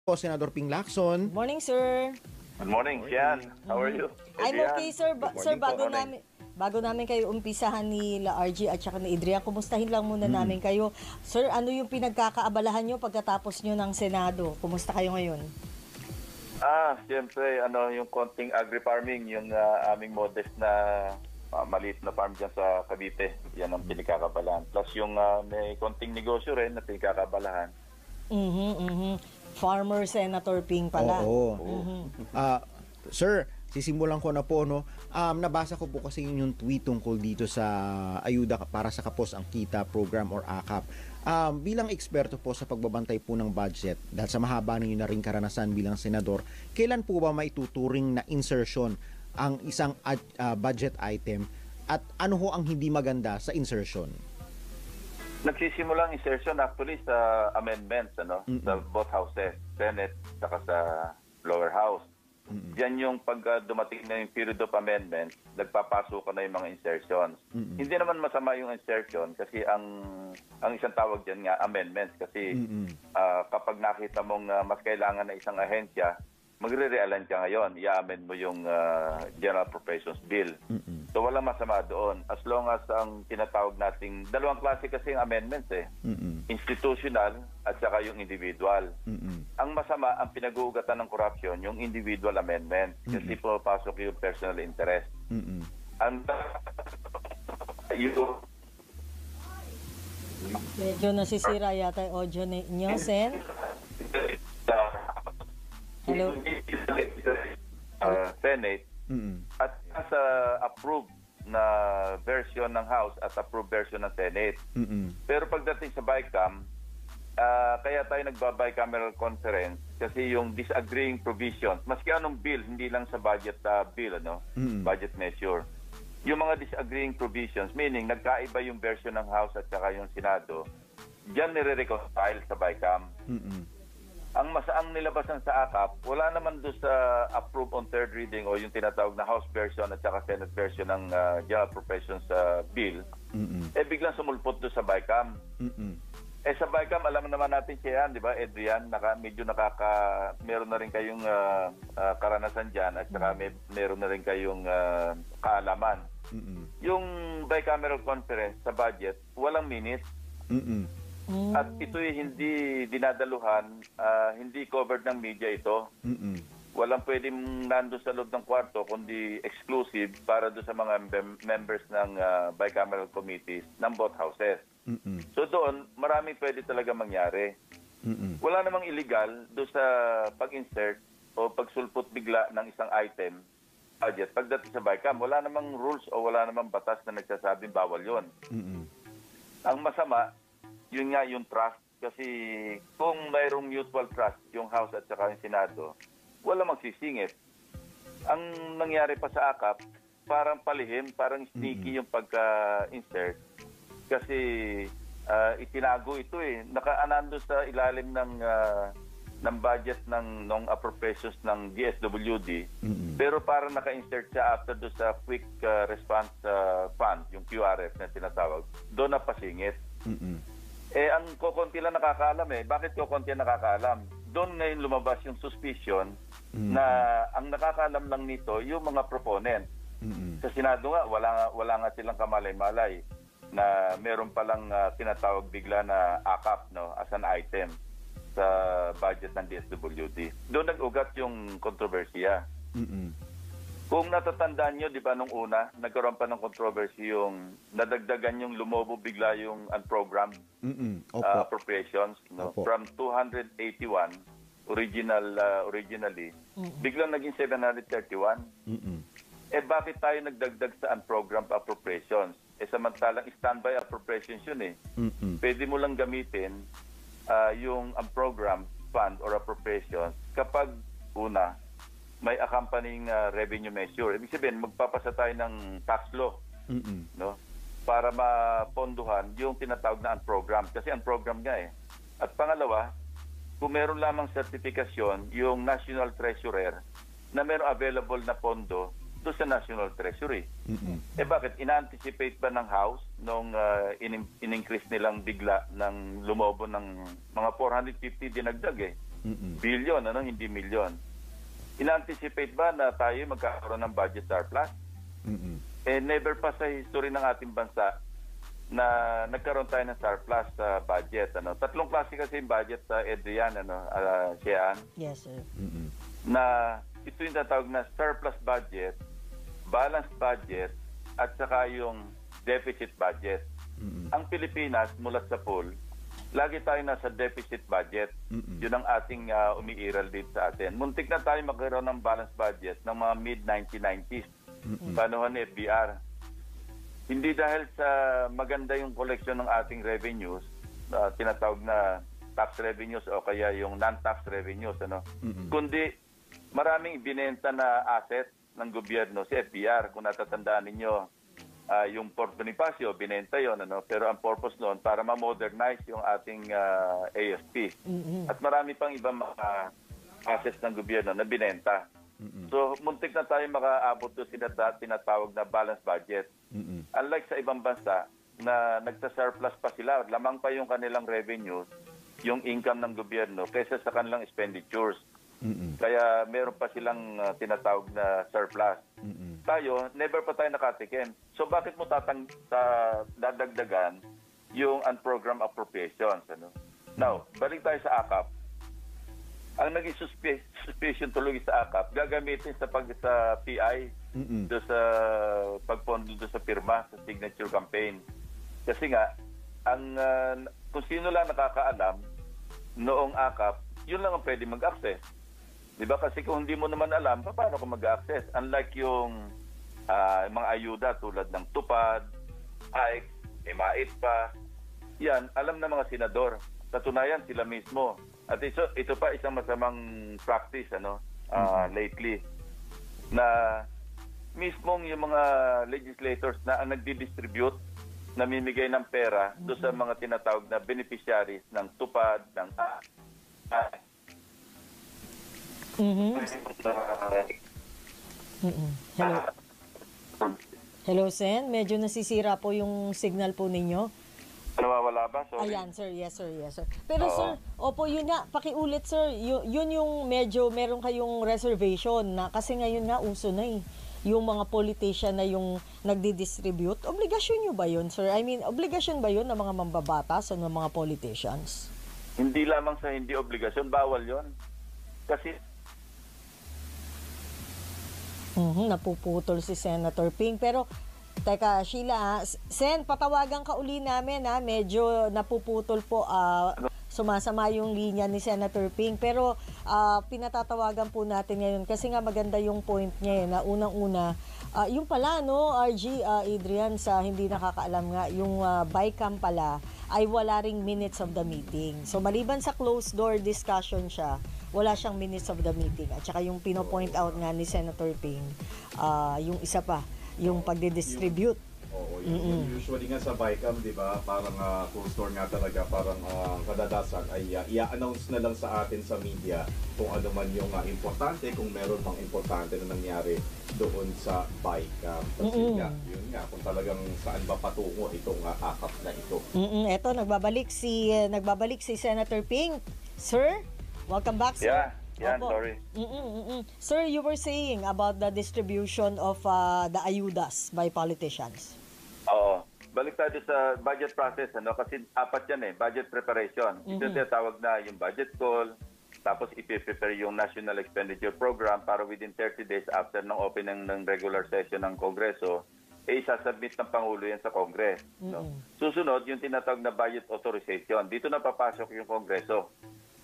po, Senador Ping Lacson. Morning, sir. Good morning, Kian. How are you? I'm okay, sir. Sir, Good bago namin kayo umpisahan ni La RG at saka ni Adrian, kumustahin lang muna namin kayo. Sir, ano yung pinagkakaabalahan nyo pagkatapos nyo ng Senado? Kumusta kayo ngayon? Siyempre, yung konting agri-farming, yung aming modest na maliit na farm dyan sa Cavite. Yan ang pinagkakabalahan. Plus yung may konting negosyo rin na pinagkakabalahan. Farmer Senator Ping pala. Oo. Sir, sisimulan ko na po, no? Nabasa ko po kasi yung tweet tungkol dito sa ayuda para sa Kapos ang Kita program or AKAP. Bilang eksperto po sa pagbabantay po ng budget, dahil sa mahaba ninyo na rin karanasan bilang senador, kailan po ba maituturing na insertion ang isang budget item at ano ho ang hindi maganda sa insertion? Nagsisimulang insertion actually sa amendments, sa both houses, Senate, saka sa lower house. Diyan yung pag dumating na yung period of amendment, nagpapasok na yung mga insertions. Hindi naman masama yung insertion kasi ang isang tawag diyan nga amendments kasi kapag nakita mong mas kailangan na isang ahensya, magre-realign ka ngayon, i-amend mo yung General Appropriations Bill. So walang masama doon. As long as ang tinatawag nating, dalawang klase kasi yung amendments institutional at saka yung individual. Ang masama, ang pinag-uugatan ng corruption, yung individual amendment. Kasi pumapasok yung personal interest. Medyo nasisira yata yung audio niyo, Sen. Hello? Senate at sa approved na version ng House at approved version ng Senate. Pero pagdating sa BICAM, kaya tayo nagba-bicameral conference kasi yung disagreeing provisions, maski anong bill, hindi lang sa budget bill, budget measure. Yung mga disagreeing provisions, meaning nagkaiba yung version ng House at saka yung Senado, diyan nire-reconcile sa BICAM. Ang nilabasan sa AKAP, wala naman doon sa approved on third reading o yung tinatawag na House version at saka Senate version ng General Appropriations Bill, biglang sumulpot doon sa BICAM. Sa BICAM, alam naman natin siya yan, di ba, Adrian? Meron na rin kayong karanasan dyan at saka meron na rin kayong kaalaman. Yung bicameral conference sa budget, walang minutes. At ito'y hindi dinadaluhan, hindi covered ng media ito. Walang pwedeng nando sa loob ng kwarto, kundi exclusive para doon sa mga members ng bicameral committees ng both houses. So doon, maraming pwede talaga mangyari. Wala namang illegal doon sa pag-insert o pagsulpot bigla ng isang item budget. Pagdating sa BICAM, wala namang rules o wala namang batas na nagsasabing bawal yon. Ang masama, yun nga yung trust. Kasi kung mayroong mutual trust, yung House at saka yung Senado, wala magsisingit. Ang nangyari pa sa AKAP, parang palihim, parang sneaky yung pagka-insert. Kasi itinago ito nakaanando sa ilalim ng budget ng appropriations ng DSWD. Pero parang naka-insert siya after do sa Quick Response Fund, yung QRF na tinatawag. Doon na pasingit. Ang kokonti lang nakakaalam Bakit kokonti ang nakakaalam? Doon ngayon lumabas yung suspicion na ang nakakaalam lang nito yung mga proponent. Sa Senado nga, wala nga silang kamalay-malay na meron palang tinatawag bigla na AKAP as an item sa budget ng DSWD. Doon nag-ugat yung kontrobersiya. Kung natatandaan nyo, di ba nung una, nagkaroon pa ng controversy yung nadagdagan yung lumobo bigla yung unprogrammed appropriations from 281 originally, biglang naging 731. Bakit tayo nagdagdag sa unprogrammed appropriations? Samantalang standby appropriations yun Pwede mo lang gamitin yung unprogrammed fund or appropriations kapag una, may accompanying revenue measure. Ibig sabihin, magpapasa tayo ng tax law para maponduhan yung tinatawag na unprogrammed. Kasi unprogrammed nga At pangalawa, kung meron lamang certification, yung National Treasurer na meron available na pondo doon sa National Treasury. Bakit? Ina-anticipate ba ng House nung in-increase nilang bigla ng lumobo ng mga 450 dinagdag Billion, hindi milyon. Ina-anticipate ba na tayo magkakaroon ng budget surplus? Never pa sa history ng ating bansa na nagkaroon tayo ng surplus sa budget. Tatlong klase kasi yung budget sa Adrian, Sian. Yes, sir. Na ito yung tatawag na surplus budget, balanced budget, at saka yung deficit budget. Ang Pilipinas, mula sa pool, lagi tayo nasa deficit budget. Yun ang ating umiiral dito sa atin. Muntik na tayo magkaroon ng balanced budget ng mga mid-1990s. Panahon ni FBR. Hindi dahil sa maganda yung collection ng ating revenues, tinatawag na tax revenues o kaya yung non-tax revenues, kundi maraming ibinenta na asset ng gobyerno si FBR. Kung natatandaan ninyo, yung Port Bonifacio, binenta yon, pero ang purpose noon para ma-modernize yung ating AFP. At marami pang ibang mga assets ng gobyerno na binenta. So, muntik na tayo makaabot doon tinatawag na balanced budget. Unlike sa ibang bansa na nagsa-surplus pa sila, lamang pa yung kanilang revenues, yung income ng gobyerno, kaysa sa kanilang expenditures. Kaya meron pa silang tinatawag na surplus. Tayo, never pa tayo nakatikim. So, bakit mo dadagdagan yung unprogrammed appropriations? Now, balik tayo sa AKAP. Ang naging suspicion tuloy sa AKAP, gagamitin sa PI, doon sa pagpondo doon sa pirma, sa signature campaign. Kasi nga, kung sino lang nakakaalam, noong AKAP, yun lang ang pwede mag-access. Diba? Kasi kung hindi mo naman alam, paano ko mag-access? Unlike yung mga ayuda tulad ng TUPAD, AIC, EMAIT pa, yan, alam ng mga senador. Katunayan, sila mismo. At ito pa isang masamang practice lately na mismong yung mga legislators na ang nagdi-distribute, namimigay ng pera doon sa mga tinatawag na beneficiaries ng TUPAD, ng Hello. Hello, Sen. Medyo nasisira po yung signal po ninyo. Nawawala ba? Sorry. Ayan, sir. Yes, sir. Yes, sir. Pero, sir, opo, yun nga. Pakiulit, sir. Yun yung medyo meron kayong reservation na kasi ngayon nga uso na yung mga politician na yung nagdi-distribute. Obligasyon nyo ba yun, sir? I mean, obligasyon ba yun ng mga mambabatas o ng mga politicians? Hindi lamang sa hindi obligasyon. Bawal yun. Kasi napuputol si Senator Ping. Pero, teka, Sheila, Sen, patawagan ka uli namin, medyo napuputol po, sumasama yung linya ni Senator Ping. Pero, pinatatawagan po natin ngayon kasi nga maganda yung point niya, na unang-una, yung pala, RG, Adrian, sa hindi nakakaalam nga, yung BICAM pala, ay wala ring minutes of the meeting. So, maliban sa closed door discussion siya, wala siyang minutes of the meeting. At saka yung pino-point out nga ni Senator Ping, yung isa pa, yung pagdidistribute. Oo, yung usually nga sa BICAM, di ba, parang closed door nga talaga, parang kadalasan ay i-announce na lang sa atin sa media kung ano man yung importante, kung meron mang importante na nangyari doon sa BICAM. Kasi yun nga, kung talagang saan ba patungo itong AKAP na ito. Eto, nagbabalik si Senator Ping. Sir, welcome back, sir. Yeah, sorry. Sir, you were saying about the distribution of the ayudas by politicians. Oo. Balik tayo sa budget process, kasi apat yan budget preparation. Ito tinatawag na yung budget call, tapos ipiprepare yung National Expenditure Program para within 30 days after ng opening ng regular session ng Kongreso, isasubmit ng Pangulo yan sa Congress. Susunod, yung tinatawag na budget authorization. Dito na papasok yung Kongreso.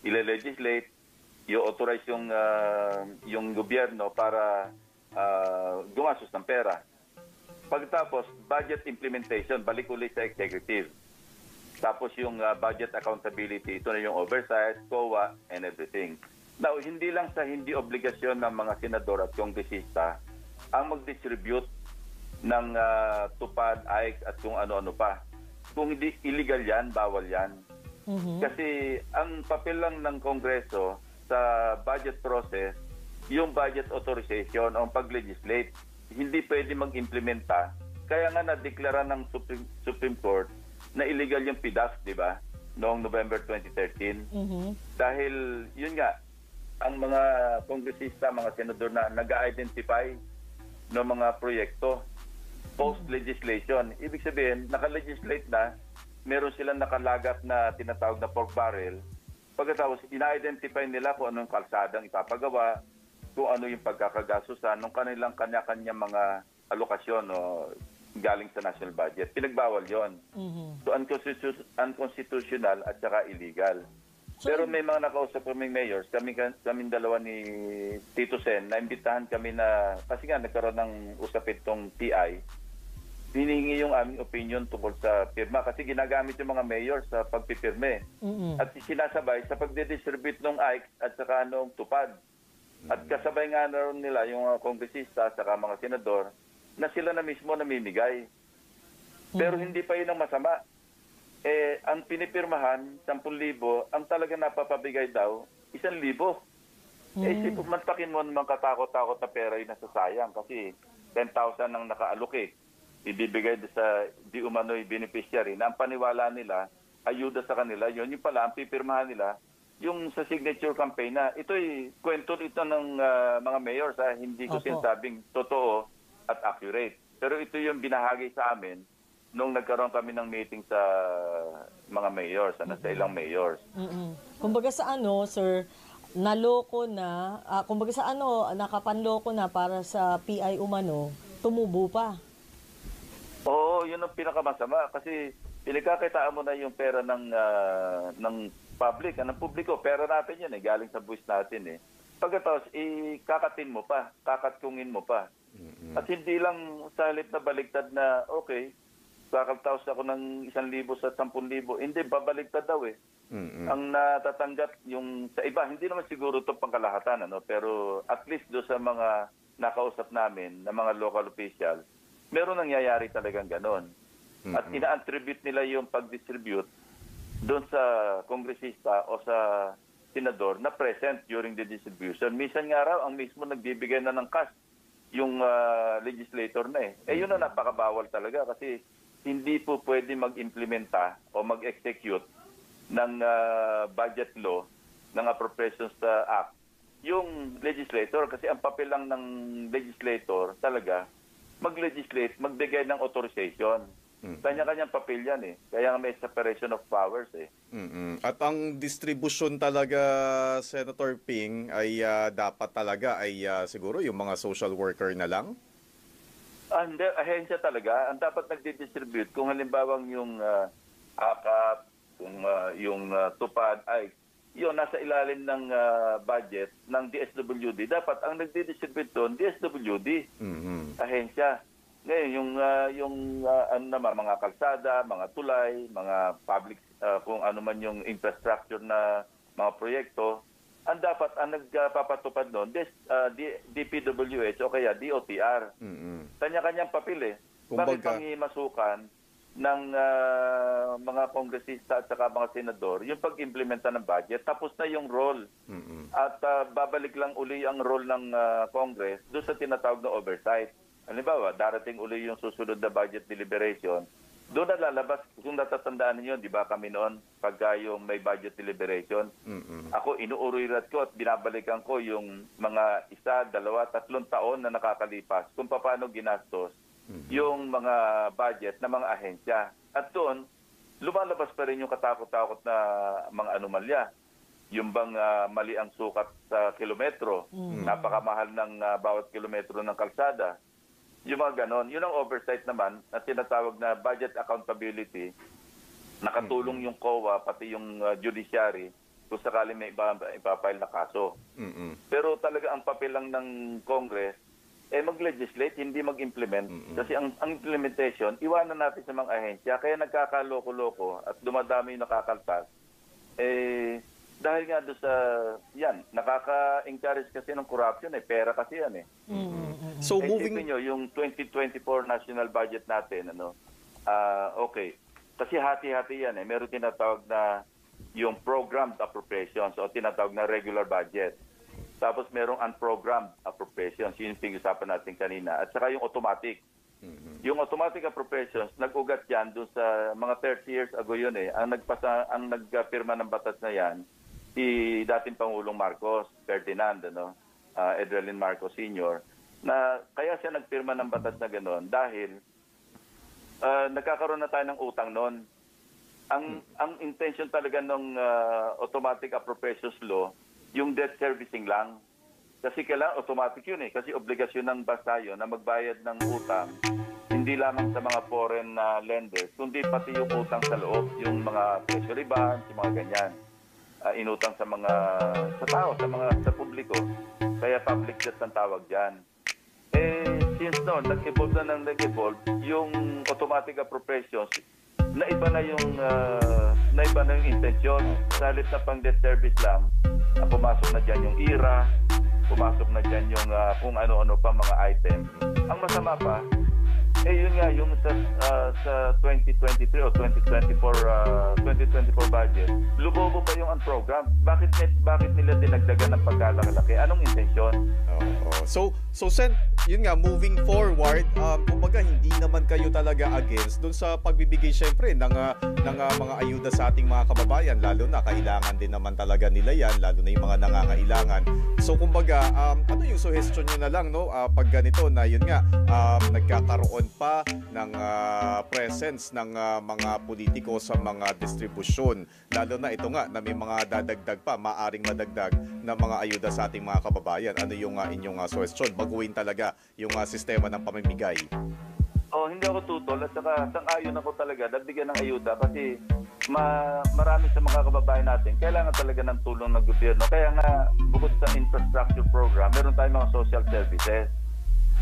Ile-legislate, i-authorize yung gobyerno para gumastos ng pera. Pagtapos, budget implementation, balik ulit sa executive. Tapos yung budget accountability, ito na yung oversight, COA, and everything. Now, hindi lang sa hindi obligasyon ng mga senador at kongresista ang mag-distribute ng TUPAD, AIC at kung ano-ano pa. Kung hindi illegal yan, bawal yan. Kasi ang papel lang ng Kongreso sa budget process, yung budget authorization o pag-legislate, hindi pwede mag-implementa. Kaya nga na-deklara ng Supreme Court na illegal yung PDAS, di ba? noong November 2013. Mhm. Dahil, yun nga, ang mga kongresista, mga senador na nag-identify ng mga proyekto post-legislation. Ibig sabihin, naka-legislate na, meron silang nakalagap na tinatawag na pork barrel. Pagkatapos, ina-identify nila kung anong kalsadang ipapagawa, kung ano yung pagkakagasusan ng kanilang kanya-kanya mga alokasyon o galing sa national budget. Pinagbawal yon. Mhm. So, unconstitutional at saka illegal. Pero may mga nakausap kaming mayors, kaming dalawa ni Tito Sen, naimbitahan kami na, kasi nga nagkaroon ng usapin tong TI, hiningi yung aming opinion tungkol sa pirma kasi ginagamit yung mga mayors sa pagpipirme. Mhm. At sinasabay sa pagdidistribute ng AIC at saka nung tupad. At kasabay nga na rin nila yung mga kongresista at saka mga senador na sila na mismo namimigay. Pero hindi pa yun ang masama. Ang pinipirmahan, 10,000, ang talaga napapabigay daw, 1,000. Mantakin mo naman katakot-takot na pera yung nasasayang kasi 10,000 ang naka-allocate. Ibibigay sa di umano'y beneficiary na ang paniwala nila, ayuda sa kanila, yun yung pala, ang pipirmahan nila, yung sa signature campaign na, ito'y kwento ito ng mga mayors, hindi ko Opo. sinasabing totoo at accurate. Pero ito yung binahagi sa amin nung nagkaroon kami ng meeting sa mga mayors, sa ilang mayors. Mhm. Kumbaga sa ano, sir, naloko na, kumbaga sa ano, nakapanloko na para sa PI umano, tumubo pa. Oo, yun ang pinakamasama kasi pinagkakitaan mo na yung pera ng public, ng publiko. Pera natin yan galing sa buwis natin Pagkatapos, ikakatin mo pa, kakatkungin mo pa. At hindi lang sa halip na baligtad na, okay, kakataos ako ng 1,000 sa 10,000. Hindi, babaligtad daw Ang natatanggap yung sa iba, hindi naman siguro ito pangkalahatan, pero at least do sa mga nakausap namin, na mga local officials, meron nangyayari talagang ganon. At ina-attribute nila yung pag-distribute doon sa kongresista o sa senador na present during the distribution. Minsan nga raw, ang mismo nagbibigay na ng cash yung legislator na yun na napakabawal talaga kasi hindi po pwede mag-implementa o mag-execute ng budget law, ng Appropriations Act, yung legislator. Kasi ang papel lang ng legislator talaga, mag-legislate, magbigay ng authorization. Kanya-kanyang papel yan Kaya may separation of powers At ang distribution talaga, Senator Ping, ay dapat talaga ay siguro yung mga social worker na lang? Hindi, ahensya talaga. Ang dapat nagdi-distribute kung halimbawa yung AKAP, kung yung tupad ay yun nasa ilalim ng budget ng DSWD. Dapat ang nagdi-distribute doon DSWD. Ahensya. Ngayon yung ano naman, mga kalsada, mga tulay, mga public kung ano man yung infrastructure na mga proyekto, ang dapat ang nagpapatupad noon DPWH o kaya DOTR. Kanya-kanyang papel Bakit pangimasukan ng mga kongresista at saka mga senador yung pag-implementa ng budget, tapos na yung role. At babalik lang uli ang role ng Congress doon sa tinatawag na oversight. Halimbawa, darating uli yung susunod na budget deliberation, doon na lalabas, kung natatandaan niyo, di ba kami noon, pagka yung may budget deliberation, ako inuurirat ko at binabalikan ko yung mga 1, 2, 3 taon na nakakalipas kung paano ginastos yung mga budget ng mga ahensya. At doon, lumalabas pa rin yung katakot-takot na mga anomalya. Yung bang mali ang sukat sa kilometro, napakamahal ng bawat kilometro ng kalsada. Yung mga ganon, yun ang oversight naman na tinatawag na budget accountability. Nakatulong yung COA, pati yung judiciary, kung sakali may ipapile na kaso. Pero talaga ang papel lang ng Congress, mag-legislate, hindi mag-implement. Kasi ang implementation, iwanan natin sa mga ahensya. Kaya nagkakaloko-loko at dumadami yung nakakaltas. Dahil nga doon sa, nakaka-encourage kasi ng corruption pera kasi yan So moving... Isipin nyo, yung 2024 national budget natin, okay. Kasi hati-hati yan Meron tinatawag na yung programmed appropriations o tinatawag na regular budget. Tapos merong unprogrammed appropriations, yun yung pinag-usapan natin kanina. At saka yung automatic. Yung automatic appropriations, nag-ugat yan doon sa mga 30 years ago yun eh. Ang nagpirma ng batas na yan, si dating Pangulong Marcos, Ferdinand, Edralin Marcos Sr., na kaya siya nagpirma ng batas na gano'n dahil nagkakaroon na tayo ng utang noon. Ang intention talaga ng automatic appropriations law, yung debt servicing lang. Kasi kailangan automatic yun eh. Kasi obligasyon ng basta yun na magbayad ng utang, hindi lamang sa mga foreign lenders, kundi pati yung utang sa loob, yung mga treasury bonds, yung mga ganyan. Inutang sa tao, sa publiko. Kaya public debt ang tawag dyan. Since noon, nag-evolve yung automatic appropriations, naiba na yung intensyon. Sa halip na pang debt service lang, pumasok na dyan yung IRA, pumasok na dyan yung kung ano-ano pa mga item. Ang masama pa, yun nga, yung sa 2023 o 2024 budget, lubobo pa yung program. Bakit nila dinagdagan ng pagkalaki? Anong intensyon? So Sen, yun nga, moving forward, kumbaga hindi naman kayo talaga against dun sa pagbibigay syempre ng mga ayuda sa ating mga kababayan, lalo na kailangan din naman talaga nila yan, lalo na yung mga nangangailangan. So kumbaga, ano yung suggestion nyo na lang, no? Pag ganito na yun nga, nagkakaroon pa ng presence ng mga politiko sa mga distribusyon, lalo na ito nga na may mga dadagdag pa, maaring madagdag na mga ayuda sa ating mga kababayan. Ano yung inyong suggestion? Baguhin talaga yung sistema ng pamimigay. Hindi ako tutol at saka sang-ayon ako talaga dagdagan ng ayuda kasi marami sa mga kababayan natin kailangan talaga ng tulong ng gobyerno. Kaya nga bukod sa infrastructure program, meron tayong mga social services.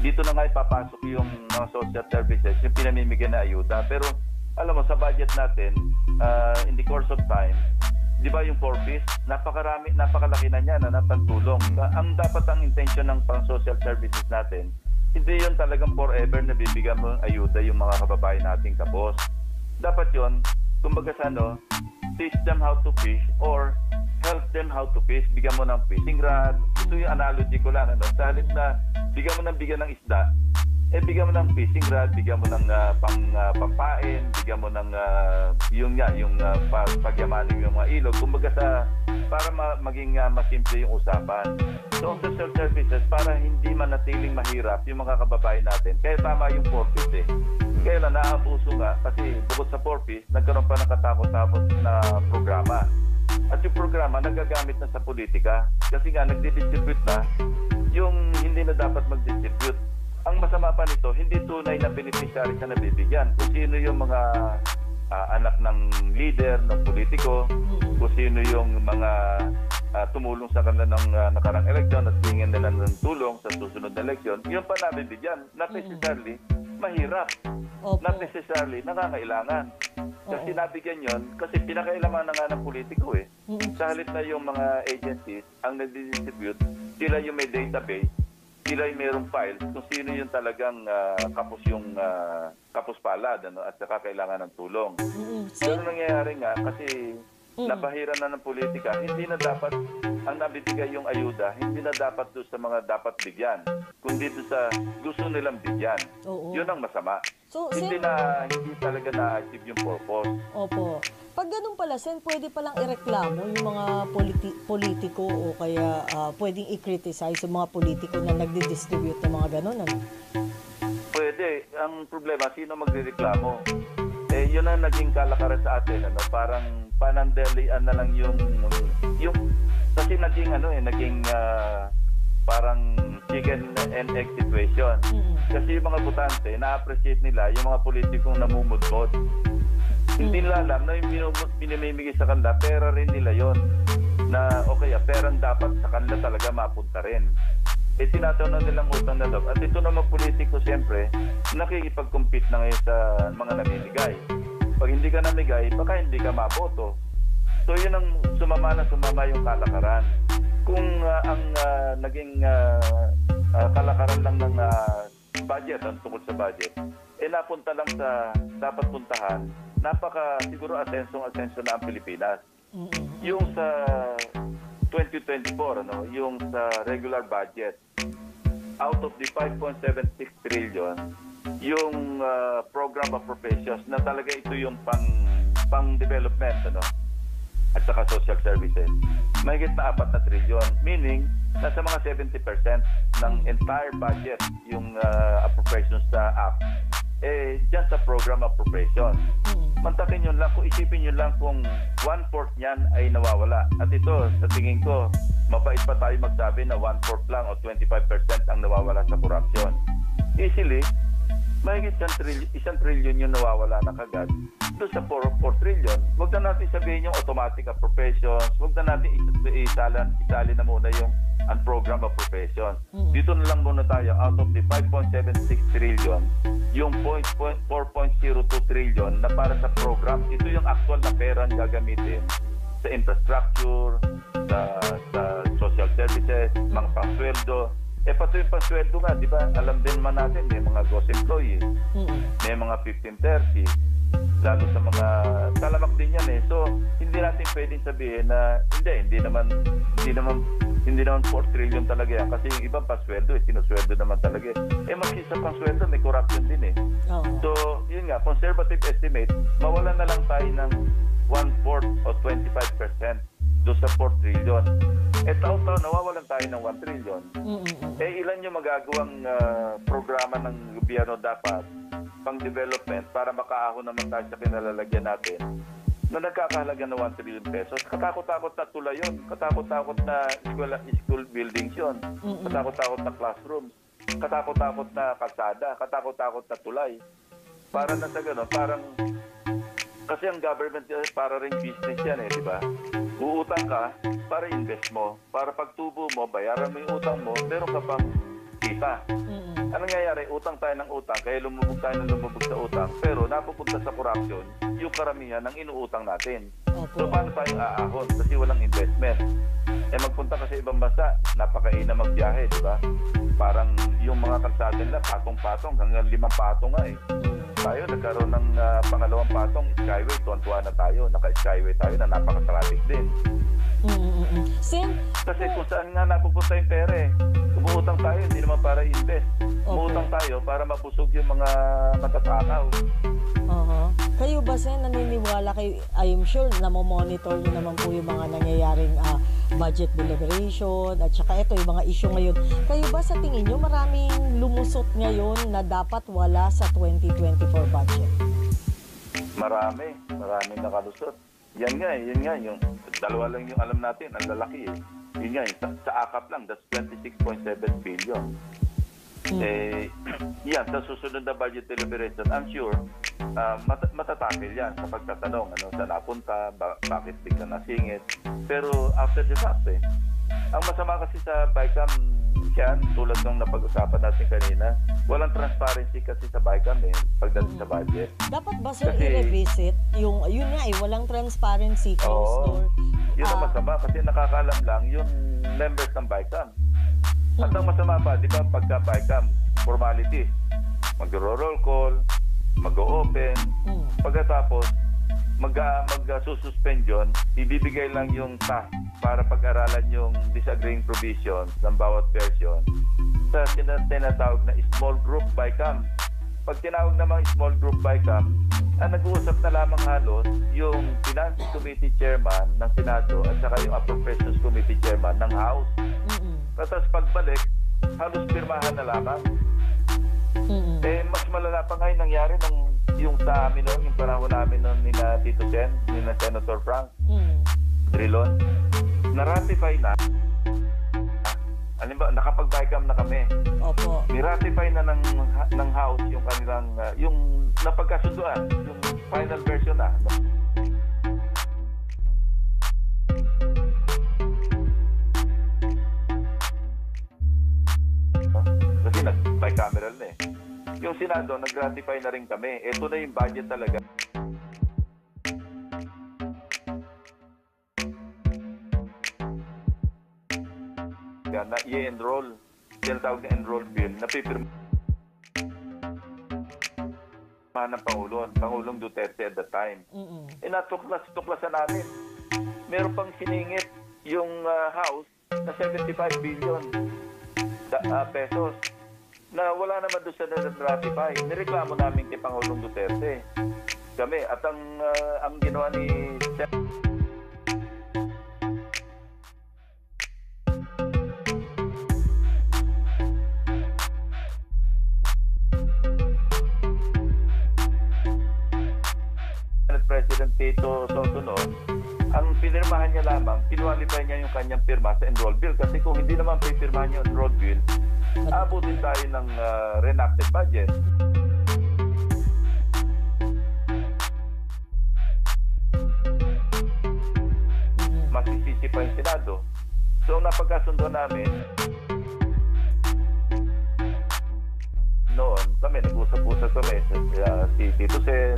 Dito na nga ipapasok yung mga social services, yung pinamimigay na ayuda. Pero alam mo, sa budget natin, in the course of time, di ba yung 4Ps, napakalaki na niya na napantulong. Ang dapat ang intention ng pang-social services natin, hindi yun talagang forever na bibigyan mo ng ayuda yung mga kababayan nating kapos. Dapat yun, kumbaga sa teach them how to fish or help them how to fish. Bigyan mo ng fishing rod. Ito yung analogy ko lang. Sa halip na bigyan mo ng isda, bigyan mo ng fishing rod, bigyan mo ng pampain, bigyan mo ng pagyamanin yung mga ilog. Kumbaga para maging masimple yung usapan. So, ang social services, para hindi manatiling mahirap yung mga kababayan natin. Kaya tama yung 4Ps eh. Kaya lang, naabuso nga, kasi bukod sa 4Ps, nagkaroon pa ng katakot-takot na programa. At yung programa, nagagamit na sa politika. Kasi nga, nagdi-distribute na yung hindi na dapat mag-distribute. Ang masama pa nito, hindi tunay na beneficiary sa nabibigyan. Kung sino yung mga anak ng leader, ng politiko, kung sino yung mga tumulong sa kanila ng nakarang eleksyon at tingin nila ng tulong sa susunod na eleksyon, yun pa nabibigyan. Not necessarily mahirap. Opo. Not necessarily nangangailangan. Kasi nabigyan yun, kasi pinakailangan na nga ng politiko eh. Sa halip na yung mga agencies, ang nag-distribute, sila yung may database, sila yung mayroong files kung sino yung talagang kapos palad at saka kailangan ng tulong. Pero nangyayari nga kasi napahiran na ng politika, hindi na dapat ang nabibigay yung ayuda, hindi na dapat doon sa mga dapat bigyan, kundi doon sa gusto nilang bigyan. Yun ang masama. So, hindi talaga na-achieve yung purpose. Opo. Pag ganun pala, Sen, pwede palang ireklamo yung mga politiko o kaya pwedeng i-criticize yung mga politiko na nagdi-distribute ng mga ganun, ano? Pwede. Ang problema, sino magrereklamo? Yun ang naging kalakaran sa atin, parang panandalian na lang yung kasi naging parang chicken and egg situation. Kasi yung mga botante, na-appreciate nila yung mga politikong namumudbod. Hindi nila alam na yung pinamimigay sa kanila, pera rin nila yon. Na perang dapat sa kanila talaga mapunta rin. Tinataw nilang utang na loob. At ito naman politiko siyempre, nakikipag-compete na ngayon sa mga namimigay. Pag hindi ka namigay, baka hindi ka maboto. So yun ang sumama yung kalakaran. Kung ang naging kalakaran lang ng budget, ang tungkol sa budget, napunta lang sa dapat puntahan, siguro asenso na ang Pilipinas. Yung sa 2024, yung sa regular budget, out of the 5.76 trillion, yung program appropriations na talaga ito yung pang-development, ano? At saka social services. Mahigit na 4 na trilyon. Meaning, nasa mga 70% ng entire budget yung appropriations sa act. Dyan sa program appropriation. Mantakin yun lang, kung isipin nyo lang kung 1/4 niyan ay nawawala. At ito, sa tingin ko, mabait pa tayo magsabi na 1/4 lang o 25% ang nawawala sa corruption. Easily, mahigit 1 trillion yung nawawala na kagad. Doon sa 4 trillion, wag na natin sabihin yung automatic appropriations, wag na natin isali na muna yung unprogram appropriations. Dito na lang muna tayo, out of the 5.76 trillion, yung 4.02 trillion na para sa program, ito yung actual na pera ang gagamitin sa infrastructure, sa social services, mga pangsweldo. Pati yung pangsweldo nga, di ba? Alam din man natin, may mga ghost employees, may mga 1530, lalo sa mga talamak din yan eh. So, hindi natin pwedeng sabihin na hindi naman 4 trillion talaga yan. Kasi yung ibang pasweldo, sinusweldo naman talaga eh. Maski sa pasweldo, may corruption din eh. So, yun nga, conservative estimate, mawalan na lang tayo ng 1/4 o 25% doon sa 4 trillion. Taon-taon, nawawalan tayo ng 1 trillion. Ilan yung magagawang programa ng gobyerno dapat pang development para makaahon naman tayo sa kinalalagyan natin na nagkakahalaga ng 1 trillion pesos. Katakot-takot na tulay yun. Katakot-takot na school buildings yun. Katakot-takot na classrooms. Katakot-takot na kalsada. Katakot-takot na tulay. Para na sa gano'n, parang kasi ang government para rin business yan eh, di ba? Uutang ka para invest mo. Para pagtubo mo, bayaran mo yung utang mo, meron ka pang kita. Anong nangyayari? Utang tayo ng utang, kaya lumubog tayo ng lumubog sa utang. Pero napupunta sa corruption, yung karamihan ng inuutang natin. So paano tayo aahon? Kasi walang investment. Magpunta ka sa ibang bansa, napakaina magbiyahe, di ba? Parang yung mga kalsada nila, patong-patong, hanggang 5 patong nga eh. Tayo, nagkaroon ng pangalawang patong, Skyway, tuwan-tuwa na tayo, naka-Skyway tayo na napaka-traffic din. Kasi kung saan nga napupunta yung pera eh. Umuutang tayo, hindi naman para invest. Umuutang tayo para mapusog yung mga matatakaw. Kayo ba, Sen, naniniwala kayo, I'm sure namomonitor nyo naman po yung mga nangyayaring budget deliberation at saka ito, yung mga issue ngayon. Kayo ba sa tingin nyo maraming lumusot ngayon na dapat wala sa 2024 budget? Maraming nakalusot. Yan nga, yung dalawa lang yung alam natin, ang lalaki eh. Yun nga, sa AKAP lang, that's 26.7 billion. Yan, sa susunod na budget deliberation, I'm sure, matatakil yan sa pagtatanong, saan napunta, bakit bigla nasingit. Pero after the fact ang masama kasi sa BICAM, yan, tulad ng napag-usapan natin kanina, walang transparency kasi sa BICAM pagdating sa budget. Dapat ba, sir, i-revisit yun nga walang transparency, closed door? Yun ang masama kasi nakakalam lang yung members ng BICAM. At ang masama pa, di ba, pagka BICAM, formalities, mag-roll call, mag-open, pagkatapos, mag-suspend yun, ibibigay lang yung task para pag-aralan yung disagreeing provisions ng bawat version sa tinatawag na small group BICAM. Pag tinawag namang small group BICAM, ang nag-uusap na lamang halos yung Finance Committee Chairman ng Senado at saka yung Appropriations Committee Chairman ng House. Tapos pagbalik, halos pirmahan na lamang. Mas malala pa ngayon nangyari yung sa amin noon, yung panahon namin noon ni na Tito Sen, ni na Senator Frank Drilon, na-ratify na. Halimbawa, nakapag-BICAM na kami. Opo. Ni-ratify na ng House yung kanilang, yung napagkasunduan, yung final version na. Kasi nag-bicameral na eh. Yung Senado, nag-ratify na rin kami. Ito na yung budget talaga. Na i-enroll, tinatawag na enroll bill, na pipirma ng Pangulong Duterte at the time. Natuklasan namin. Meron pang siningit yung House na 75 billion pesos. na wala naman doon sa na-ratify. Nireklamo namin kay Pangulong Duterte. Kami, at ang ginawa ni President Tito Soto noon, ang pinirmahan niya lamang, kinualify niya yung kanyang pirma sa enroll bill. Kasi kung hindi naman pipirmahan yung enroll bill, abutin tayo ng reenacted budget. Masisisi pa yung Senado. So, napagkasundo namin, noon, kami, nag-usap-usap kami, si Tito Sen,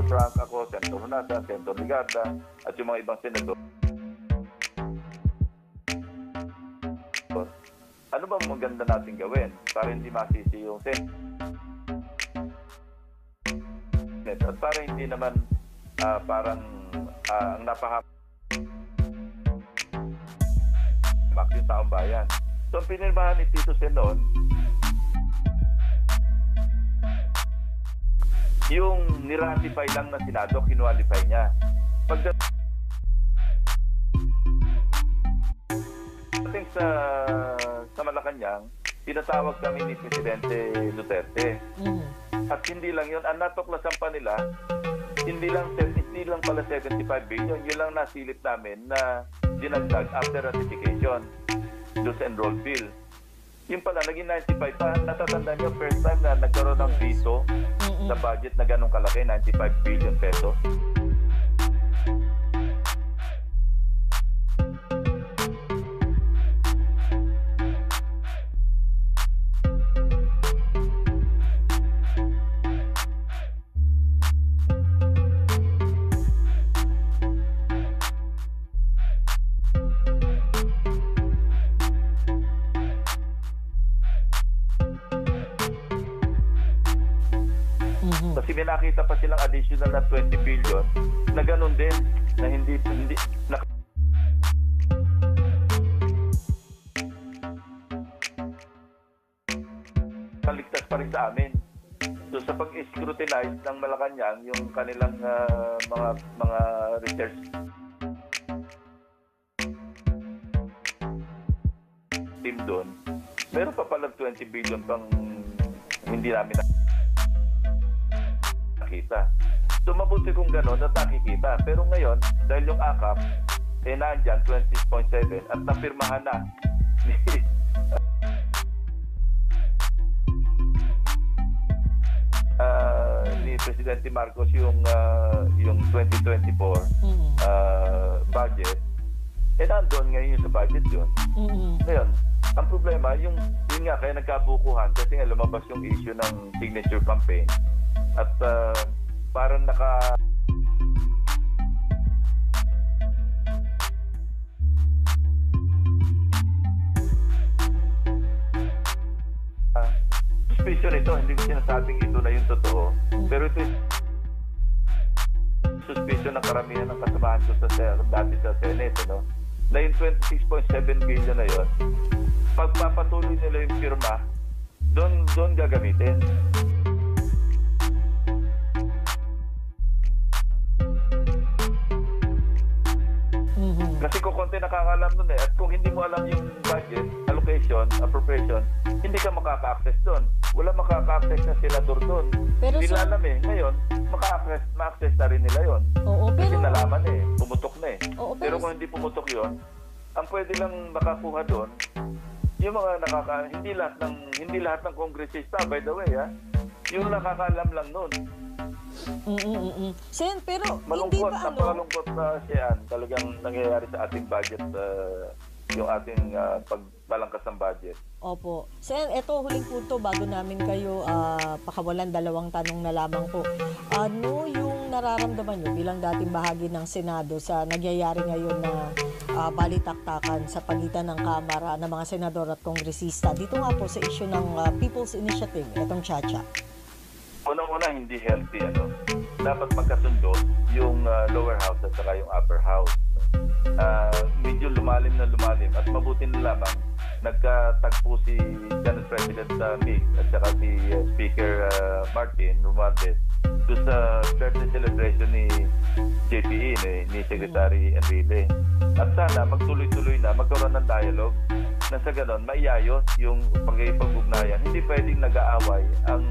Frank, ako, Senator Honasa, Senator Ligarda, at yung mga ibang senador. Ano ba maganda natin gawin para hindi masisi yung Senate? At para hindi naman parang ang napahamak yung taong bayan. So, ang pinirmahan ni Tito Sen noon, yung niratify lang na Senado, kinualify niya. Pagdating sa Malacanang, tinatawag kami ni Presidente Duterte. At hindi lang yun, ang natuklasan pa nila, hindi lang pala 75 billion, yun lang nasilip namin na dinagdag after ratification doon sa enroll bill. Yung pala, naging 95 pa. Natatanda niyo, first time na nagkaroon ng veto sa budget na ganong kalaki, 95 billion pesos. Kasi may nakita pa silang additional na 20 billion na ganun din, na hindi kaligtas pa rin sa amin. So sa pag-scrutinize ng Malacanang yung kanilang mga research team doon, meron pa pala 20 billion pang hindi namin nakita. So mabuti kung gano'n at nakikita. Pero ngayon, dahil yung AKAP nandyan 26.7 at napirmahan na ni Presidente Marcos yung 2024 budget, nandun ngayon sa budget yun. Ngayon, ang problema, yun nga, kaya nagkabukuhan kasi nga lumabas yung issue ng signature campaign. At parang suspicion ito, hindi ko sinasabing ito na yung totoo. Pero ito yung suspicion ng karamihan ng kasamahan ko dati sa Senate, no? Na yung 26.7 billion na yun, pagpapatuloy nila yung firma, doon gagamitin. Kasi kung konti nakakalam nun At kung hindi mo alam yung budget, allocation, appropriation, hindi ka makaka-access doon. Wala makaka-access na senador doon. Hindi nila alam Ngayon, ma-access na rin nila yon. Kasi nalaman pumutok na pero kung hindi pumutok yon, ang pwede lang makakuha doon, yung mga hindi lahat ng kongresista, by the way, yung nakakaalam lang noon. Sen, pero malungkot, hindi ba napakalungkot na siya talagang nangyayari sa ating budget, yung ating pagbalangkas ng budget. Opo. Sen, eto huling punto bago namin kayo pakawalan, dalawang tanong na lamang po. Ano yung nararamdaman nyo bilang dating bahagi ng Senado sa nagyayari ngayon na balitaktakan sa pagitan ng Kamara ng mga senador at kongresista dito nga po sa issue ng People's Initiative, etong Chacha? Unang-una, hindi healthy. Dapat magkasundo yung lower house at saka yung upper house. Medyo lumalim at mabuti na lamang nagkatagpo si Senate President Mig at saka si Speaker Martin Romualdez doon sa birthday celebration ni JPE, ni Secretary Enrile. At sana magtuloy-tuloy na, magkaroon ng dialogue na sa ganon, maiayos yung pag-ugnayan. Hindi pwedeng nag-aaway ang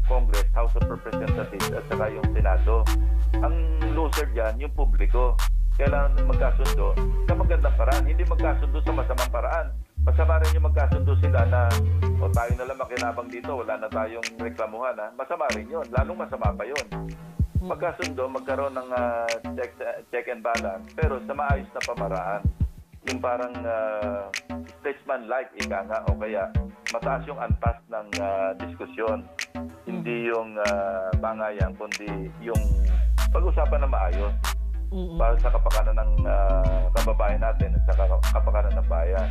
Congress, House of Representatives at saka yung Senado. Ang loser dyan, yung publiko. Kailangan magkasundo sa magandang paraan, hindi magkasundo sa masamang paraan. Masama rin yung magkasundo sila na tayo na lang makinabang dito, wala na tayong reklamuhan. Masama rin yun, lalong masama pa yun. Magkasundo, magkaroon ng check and balance, pero sa maayos na pamaraan. Yung parang statesman-like, ika nga, o kaya mataas yung antas ng diskusyon. Hindi yung bangayan, kundi yung pag-usapan na maayos. Para sa kapakanan ng kababayan natin at sa kapakanan ng bayan.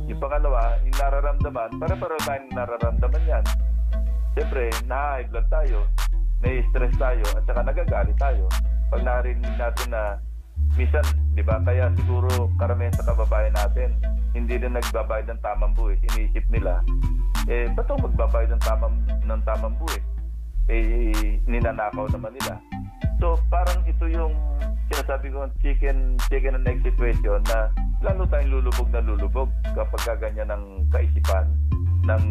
Yung pangalawa, yung nararamdaman, para-para tayong nararamdaman yan. Siyempre, nahaiblan tayo, nai-stress tayo, at saka nagagalit tayo. Pag narinig natin na, minsan, di ba, kaya siguro karamihan sa kababayan natin, hindi rin nagbabayad ng tamang buwis. Iniisip nila, ba't ako magbabayad ng tamang buwis? Ninanakaw naman nila. So, parang ito yung sinasabi ko, chicken and egg situation na lalo tayong lulubog kapag ganyan ng kaisipan ng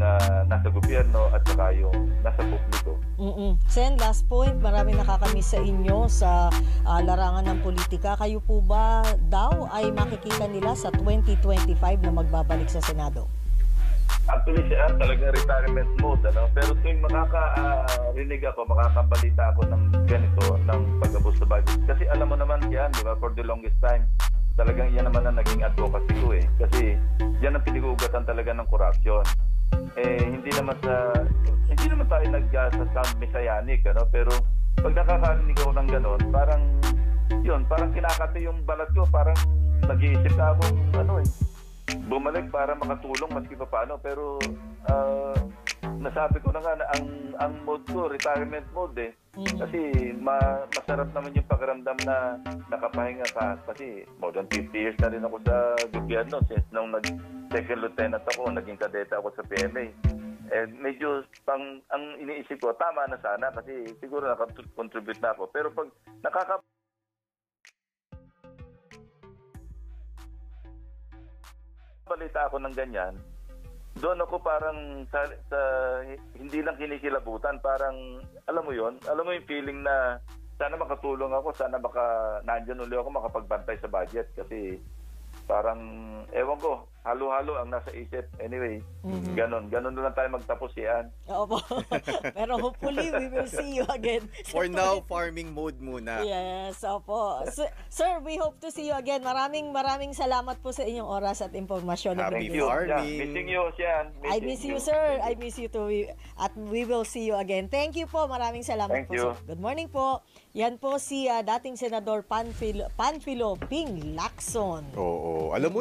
nasa gobyerno at saka yung nasa publiko. Sen, last point, marami nakakamiss sa inyo sa larangan ng politika. Kayo po ba daw ay makikita nila sa 2025 na magbabalik sa Senado? Actually, siya talagang retirement mode, pero tuwing makakarinig ako, makakabalita ako ng ganito, ng pag-abos sa budget. Kasi alam mo naman yan, di ba, for the longest time, talagang yan naman ang naging advocacy ko eh. Kasi yan ang pinag-uugatan talaga ng corruption. Hindi naman tayo nag-sound messianic, pero pag nakakarinig ako ng ganon, parang kinakati yung balat ko, parang nag-iisip na akong bumalik para makatulong maski pa paano, pero nasabi ko na nga na ang mode ko, retirement mode kasi masarap naman yung pakiramdam na nakapahinga ka, kasi more than 50 years na rin ako sa gobyerno since nung nag-second lieutenant ako, naging kadeta ako sa PMA. Medyo ang iniisip ko, tama na sana kasi siguro nakakontribute na ako, pero pag balita ako ng ganyan, doon ako parang sa hindi lang kinikilabutan, parang alam mo yung feeling na sana makatulong ako, sana nandiyan ulit ako makapagbantay sa budget kasi parang ewan ko, halo-halo ang nasa isip. Anyway, ganon na lang tayo magtapos yan. Opo. Pero hopefully we will see you again. For now, farming mode muna. Yes, opo. Sir, we hope to see you again. Maraming salamat po sa inyong oras at impormasyon. Happy Thank you. farming. Yeah, missing you, Sian. I miss you, sir. I miss you too. At we will see you again. Thank you po. Maraming salamat Thank po, you. sir. Good morning po. Yan po si dating Senador Panfilo Ping Lacson. Oo. Alam mo